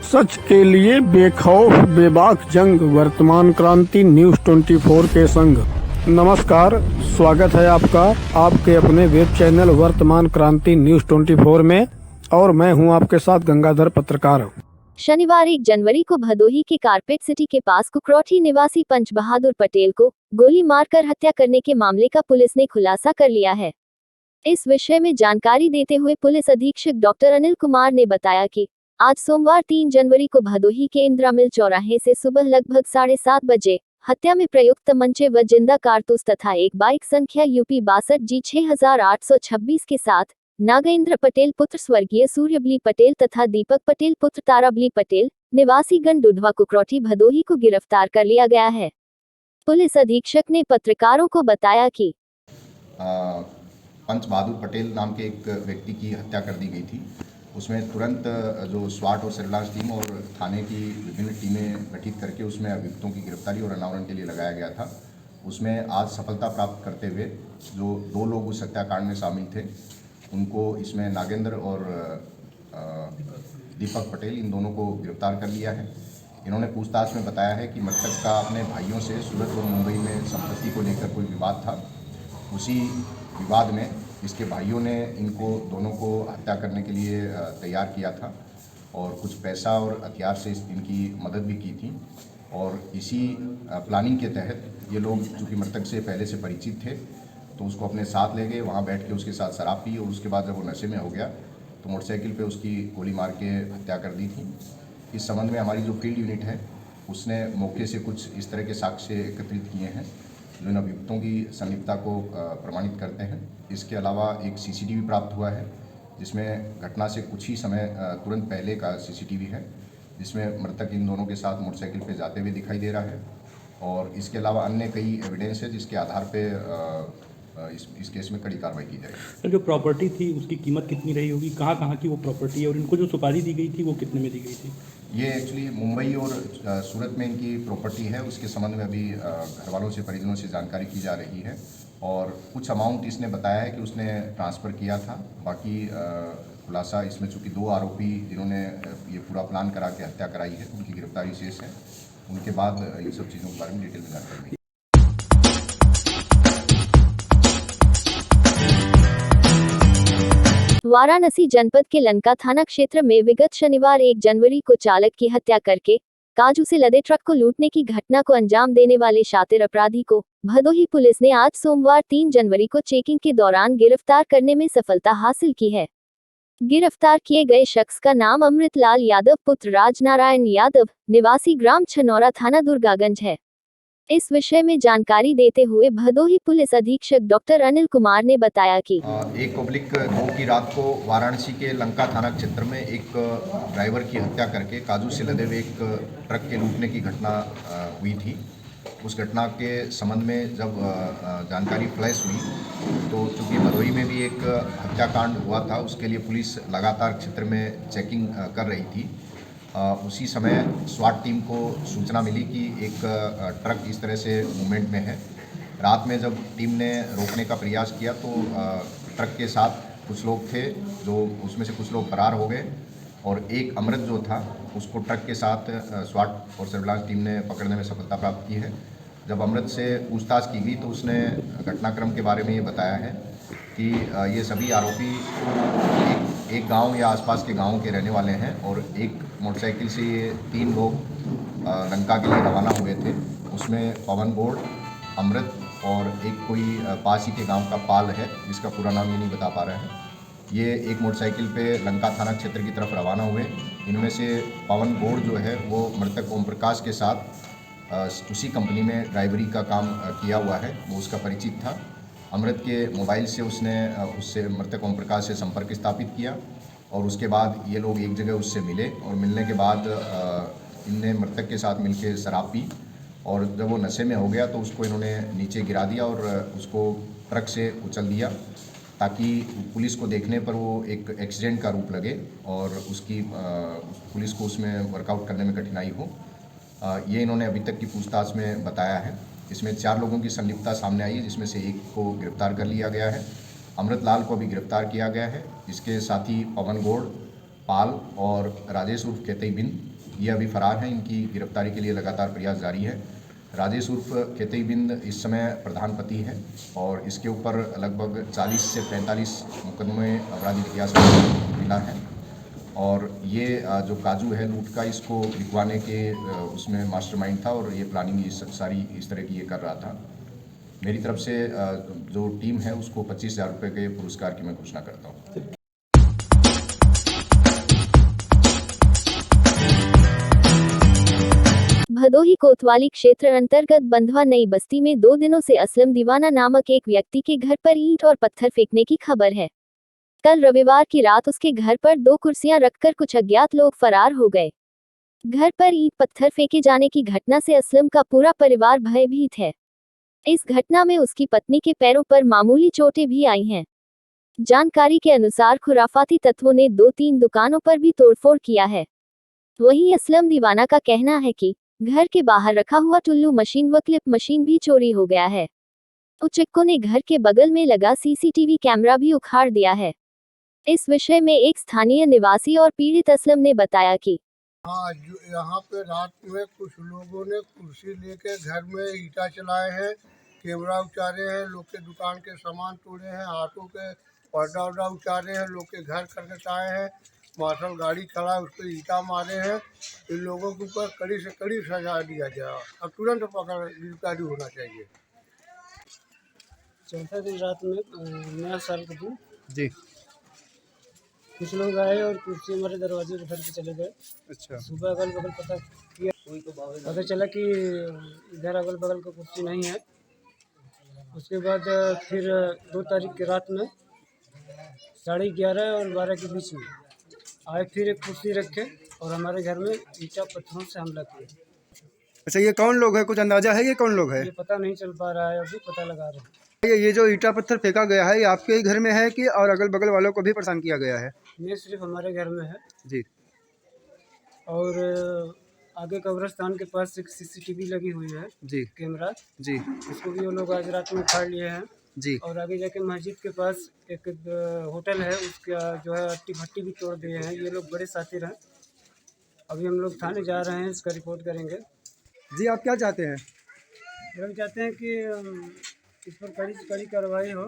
सच के लिए बेखौफ बेबाक जंग, वर्तमान क्रांति न्यूज 24 के संग। नमस्कार, स्वागत है आपका आपके अपने वेब चैनल वर्तमान क्रांति न्यूज 24 में, और मैं हूं आपके साथ गंगाधर पत्रकार। शनिवार 1 जनवरी को भदोही के कारपेट सिटी के पास कुकरौठी निवासी पंच बहादुर पटेल को गोली मारकर हत्या करने के मामले का पुलिस ने खुलासा कर लिया है। इस विषय में जानकारी देते हुए पुलिस अधीक्षक डॉक्टर अनिल कुमार ने बताया कि आज सोमवार 3 जनवरी को भदोही के इंदिरा मिल चौराहे से सुबह लगभग 7:30 बजे हत्या में प्रयुक्त तमंचे व जिंदा कारतूस तथा एक बाइक संख्या UP 62 G 6826 के साथ नागेंद्र पटेल पुत्र स्वर्गीय सूर्यबली पटेल तथा दीपक पटेल पुत्र ताराबली पटेल निवासी गंडुधवा कुकरौठी भदोही को गिरफ्तार कर लिया गया है। पुलिस अधीक्षक ने पत्रकारों को बताया कि पंच बहादुर पटेल नाम के एक व्यक्ति की हत्या कर दी गई थी। उसमें तुरंत जो स्वाट और सर्विलांस टीम और थाने की विभिन्न टीमें गठित करके उसमें अभियुक्तों की गिरफ्तारी और अनावरण के लिए लगाया गया था। उसमें आज सफलता प्राप्त करते हुए जो 2 लोग उस हत्याकांड में शामिल थे, उनको इसमें नागेंद्र और दीपक पटेल, इन दोनों को गिरफ्तार कर लिया है। इन्होंने पूछताछ में बताया है कि मृतक का अपने भाइयों से सूरत और मुंबई में संपत्ति को लेकर कोई विवाद था। उसी विवाद में इसके भाइयों ने इनको दोनों को हत्या करने के लिए तैयार किया था और कुछ पैसा और हथियार से इनकी मदद भी की थी। और इसी प्लानिंग के तहत ये लोग, चूँकि मृतक से पहले से परिचित थे, तो उसको अपने साथ ले गए, वहाँ बैठ के उसके साथ शराब पी और उसके बाद जब वो नशे में हो गया तो मोटरसाइकिल पे उसकी गोली मार के हत्या कर दी थी। इस संबंध में हमारी जो फील्ड यूनिट है उसने मौके से कुछ इस तरह के साक्ष्य एकत्रित किए हैं जो इन अभियुक्तों की संलिप्तता को प्रमाणित करते हैं। इसके अलावा एक CCTV प्राप्त हुआ है जिसमें घटना से कुछ ही समय तुरंत पहले का CCTV है, जिसमें मृतक इन दोनों के साथ मोटरसाइकिल पे जाते हुए दिखाई दे रहा है। और इसके अलावा अन्य कई एविडेंस है जिसके आधार पे इस केस में कड़ी कार्रवाई की जाएगी। सर, जो प्रॉपर्टी थी उसकी कीमत कितनी रही होगी, कहाँ की वो प्रॉपर्टी है, और इनको जो सुपारी दी गई थी वो कितने में दी गई थी? ये एक्चुअली मुंबई और सूरत में इनकी प्रॉपर्टी है। उसके संबंध में अभी घर वालों से, परिजनों से जानकारी की जा रही है और कुछ अमाउंट इसने बताया है कि उसने ट्रांसफ़र किया था। बाकी खुलासा इसमें चूँकि 2 आरोपी जिन्होंने ये पूरा प्लान करा के हत्या कराई है, उनकी गिरफ्तारी शेष है। उनके बाद इन सब चीज़ों के बारे में डिटेल में जानकारी मिलेगी। वाराणसी जनपद के लंका थाना क्षेत्र में विगत शनिवार 1 जनवरी को चालक की हत्या करके काजू से लदे ट्रक को लूटने की घटना को अंजाम देने वाले शातिर अपराधी को भदोही पुलिस ने आज सोमवार 3 जनवरी को चेकिंग के दौरान गिरफ्तार करने में सफलता हासिल की है। गिरफ्तार किए गए शख्स का नाम अमृतलाल यादव पुत्र राजनारायण यादव निवासी ग्राम छनौरा थाना दुर्गागंज है। इस विषय में जानकारी देते हुए भदोही पुलिस अधीक्षक डॉक्टर अनिल कुमार ने बताया कि 1/2 की रात को वाराणसी के लंका थाना क्षेत्र में एक ड्राइवर की हत्या करके काजू से लदे हुए एक ट्रक के लूटने की घटना हुई थी। उस घटना के संबंध में जब जानकारी फ्लैश हुई तो चूँकि भदोही में भी एक हत्याकांड हुआ था, उसके लिए पुलिस लगातार क्षेत्र में चेकिंग कर रही थी। उसी समय स्वाट टीम को सूचना मिली कि एक ट्रक इस तरह से मूवमेंट में है। रात में जब टीम ने रोकने का प्रयास किया तो ट्रक के साथ कुछ लोग थे, जो उसमें से कुछ लोग फरार हो गए और एक अमृत जो था उसको ट्रक के साथ स्वाट और सर्विलांस टीम ने पकड़ने में सफलता प्राप्त की है। जब अमृत से पूछताछ की गई तो उसने घटनाक्रम के बारे में ये बताया है कि ये सभी आरोपी एक गांव या आसपास के गांवों के रहने वाले हैं और एक मोटरसाइकिल से ये 3 लोग लंका के लिए रवाना हुए थे। उसमें पवन गौड़, अमृत और एक कोई पास ही के गांव का पाल है, जिसका पूरा नाम ये नहीं बता पा रहे हैं। ये एक मोटरसाइकिल पे लंका थाना क्षेत्र की तरफ रवाना हुए। इनमें से पवन गौड़ जो है वो मृतक ओम प्रकाश के साथ उसी कंपनी में ड्राइवरी का काम किया हुआ है, वो उसका परिचित था। अमृत के मोबाइल से उससे मृतक ओम प्रकाश से संपर्क स्थापित किया और उसके बाद ये लोग एक जगह उससे मिले और मिलने के बाद इनने मृतक के साथ मिलकर शराब पी और जब वो नशे में हो गया तो उसको इन्होंने नीचे गिरा दिया और उसको ट्रक से उछल दिया ताकि पुलिस को देखने पर वो एक एक्सीडेंट का रूप लगे और उसकी पुलिस को उसमें वर्कआउट करने में कठिनाई हो। ये इन्होंने अभी तक की पूछताछ में बताया है। इसमें 4 लोगों की संलिप्तता सामने आई है, जिसमें से एक को गिरफ्तार कर लिया गया है। अमृतलाल को भी गिरफ्तार किया गया है। इसके साथ ही पवन गौड़, पाल और राजेश उर्फ केतई बिन, ये अभी फरार हैं। इनकी गिरफ्तारी के लिए लगातार प्रयास जारी है। राजेश उर्फ केतई बिंद इस समय प्रधान पति है और इसके ऊपर लगभग 40 से 45 मुकदमे आपराधिक इतिहास में मिला है। और ये जो काजू है लूट का, इसको बिकवाने के उसमें मास्टरमाइंड था और ये प्लानिंग सारी इस तरह की ये कर रहा था। मेरी तरफ से जो टीम है उसको 25,000 रुपये के पुरस्कार की मैं घोषणा करता हूँ। भदोही कोतवाली क्षेत्र अंतर्गत बंधवा नई बस्ती में 2 दिनों से असलम दीवाना नामक एक व्यक्ति के घर पर ईंट और पत्थर फेंकने की खबर है। कल रविवार की रात उसके घर पर 2 कुर्सियां रखकर कुछ अज्ञात लोग फरार हो गए। घर पर ईंट पत्थर फेंके जाने की घटना से असलम का पूरा परिवार भयभीत है। इस घटना में उसकी पत्नी के पैरों पर मामूली चोटें भी आई हैं। जानकारी के अनुसार खुराफाती तत्वों ने 2-3 दुकानों पर भी तोड़फोड़ किया है। वहीं असलम दीवाना का कहना है कि घर के बाहर रखा हुआ टुल्लू मशीन व क्लिप मशीन भी चोरी हो गया है। उचक्कों ने घर के बगल में लगा सीसीटीवी कैमरा भी उखाड़ दिया है। इस विषय में एक स्थानीय निवासी और पीड़ित असलम ने बताया कि हाँ, यहाँ पे रात में कुछ लोगों ने कुर्सी लेके घर में ईंटा चलाए हैं, कैमरा उतारे हैं, लोग के दुकान के सामान तोड़े हैं, ऑटो के पर्दा वर्दा उतारे हैं, लोग के घर करके आए हैं, मार्शल गाड़ी खड़ा है उस पर ईंटा मारे हैं। इन लोगों के ऊपर कड़ी से कड़ी सजा दिया जाए और तुरंत पकड़ गिरफ्तारी होना चाहिए। चौथा दिन रात में नया साल के दिन जी। कुछ लोग आए और कुर्सी हमारे दरवाजे पर धर के चले गए। अच्छा। सुबह अगल बगल पता किया, पता चला कि इधर अगल बगल का कुर्सी नहीं है। उसके बाद फिर 2 तारीख की रात में 11:30 और 12 के बीच में आए, फिर एक कुर्सी रखे और हमारे घर में ईंटा पत्थरों से हमला किया। अच्छा, ये कौन लोग है? कुछ अंदाजा है ये कौन लोग है? ये पता नहीं चल पा रहा है, अभी पता लगा रहे हैं। ये जो ईंटा पत्थर फेंका गया है ये आपके ही घर में है कि और अगल बगल वालों को भी परेशान किया गया है? ये सिर्फ हमारे घर में है। जी। और आगे कब्रिस्तान के पास एक सीसीटीवी लगी हुई है, जी। कैमरा, जी। उसको भी वो लोग आज रात में उखाड़ लिए हैं। जी। और आगे जाके मस्जिद के पास एक होटल है, उसका जो है अट्टी भट्टी भी तोड़ दिए हैं। ये लोग बड़े साथी हैं। अभी हम लोग थाने जा रहे हैं, इसका रिपोर्ट करेंगे। जी, आप क्या चाहते हैं? हम चाहते हैं कि इस पर कड़ी से कड़ी कार्रवाई हो।